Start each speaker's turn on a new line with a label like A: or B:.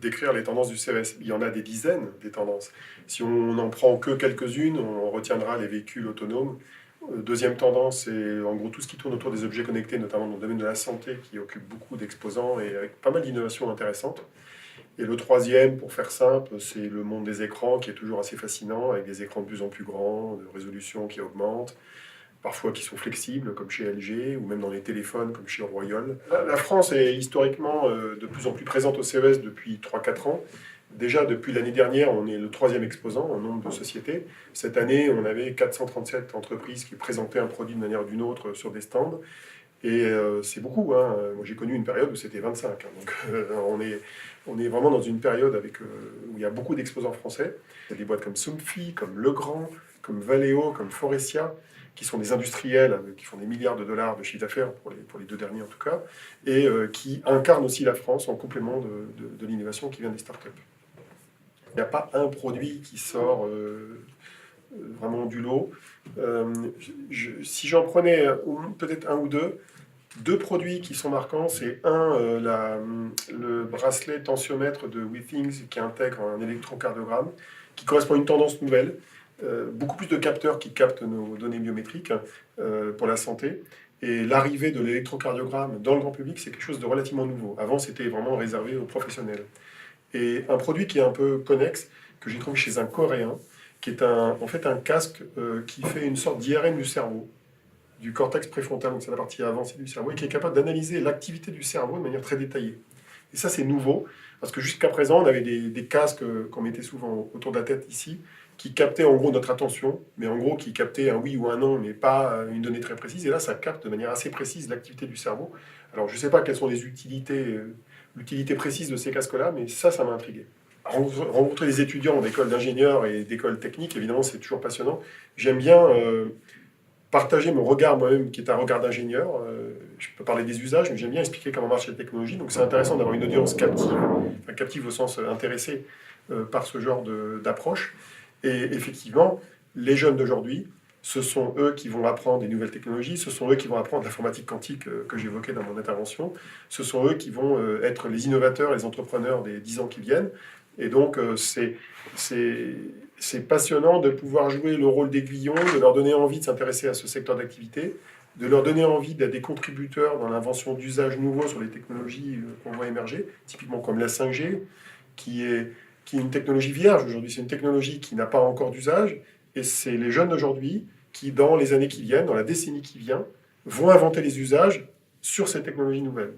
A: décrire les tendances du CES. Il y en a des dizaines, des tendances. Si on n'en prend que quelques-unes, on retiendra les véhicules autonomes. Deuxième tendance, c'est en gros tout ce qui tourne autour des objets connectés, notamment dans le domaine de la santé, qui occupe beaucoup d'exposants et avec pas mal d'innovations intéressantes. Et le troisième, pour faire simple, c'est le monde des écrans, qui est toujours assez fascinant, avec des écrans de plus en plus grands, de résolution qui augmente, parfois qui sont flexibles, comme chez LG, ou même dans les téléphones, comme chez Royol. La France est historiquement de plus en plus présente au CES depuis 3-4 ans. Déjà, depuis l'année dernière, on est le troisième exposant en nombre de sociétés. Cette année, on avait 437 entreprises qui présentaient un produit de manière ou d'une autre sur des stands. Et c'est beaucoup, hein. Moi, j'ai connu une période où c'était 25. Hein. Donc, on est vraiment dans une période où il y a beaucoup d'exposants français. Il y a des boîtes comme Somfy, comme Legrand, comme Valeo, comme Forestia, qui sont des industriels qui font des milliards de dollars de chiffre d'affaires, pour les deux derniers en tout cas, et qui incarnent aussi la France en complément de l'innovation qui vient des startups. Il n'y a pas un produit qui sort vraiment du lot. Si j'en prenais peut-être un ou deux produits qui sont marquants, c'est le bracelet tensiomètre de Withings qui intègre un électrocardiogramme, qui correspond à une tendance nouvelle. Beaucoup plus de capteurs qui captent nos données biométriques pour la santé. Et l'arrivée de l'électrocardiogramme dans le grand public, c'est quelque chose de relativement nouveau. Avant, c'était vraiment réservé aux professionnels. Et un produit qui est un peu connexe, que j'ai trouvé chez un Coréen, qui est en fait un casque qui fait une sorte d'IRM du cerveau, du cortex préfrontal, donc c'est la partie avancée du cerveau, et qui est capable d'analyser l'activité du cerveau de manière très détaillée. Et ça, c'est nouveau, parce que jusqu'à présent, on avait des casques qu'on mettait souvent autour de la tête ici, qui captaient en gros notre attention, mais en gros qui captaient un oui ou un non, mais pas une donnée très précise. Et là, ça capte de manière assez précise l'activité du cerveau. Alors, je ne sais pas quelles sont les l'utilité précise de ces casques-là, mais ça m'a intrigué. Rencontrer des étudiants d'écoles d'ingénieurs et d'écoles techniques, évidemment, c'est toujours passionnant. J'aime bien partager mon regard moi-même, qui est un regard d'ingénieur. Je peux parler des usages, mais j'aime bien expliquer comment marche la technologie. Donc c'est intéressant d'avoir une audience captive, enfin, captive au sens intéressé par ce genre d'approche. Et effectivement, les jeunes d'aujourd'hui, ce sont eux qui vont apprendre des nouvelles technologies, ce sont eux qui vont apprendre l'informatique quantique que j'évoquais dans mon intervention, ce sont eux qui vont être les innovateurs, les entrepreneurs des 10 ans qui viennent. Et donc, c'est passionnant de pouvoir jouer le rôle d'aiguillon, de leur donner envie de s'intéresser à ce secteur d'activité, de leur donner envie d'être des contributeurs dans l'invention d'usages nouveaux sur les technologies qu'on voit émerger, typiquement comme la 5G, qui est une technologie vierge aujourd'hui. C'est une technologie qui n'a pas encore d'usage, et c'est les jeunes d'aujourd'hui qui, dans les années qui viennent, dans la décennie qui vient, vont inventer les usages sur ces technologies nouvelles.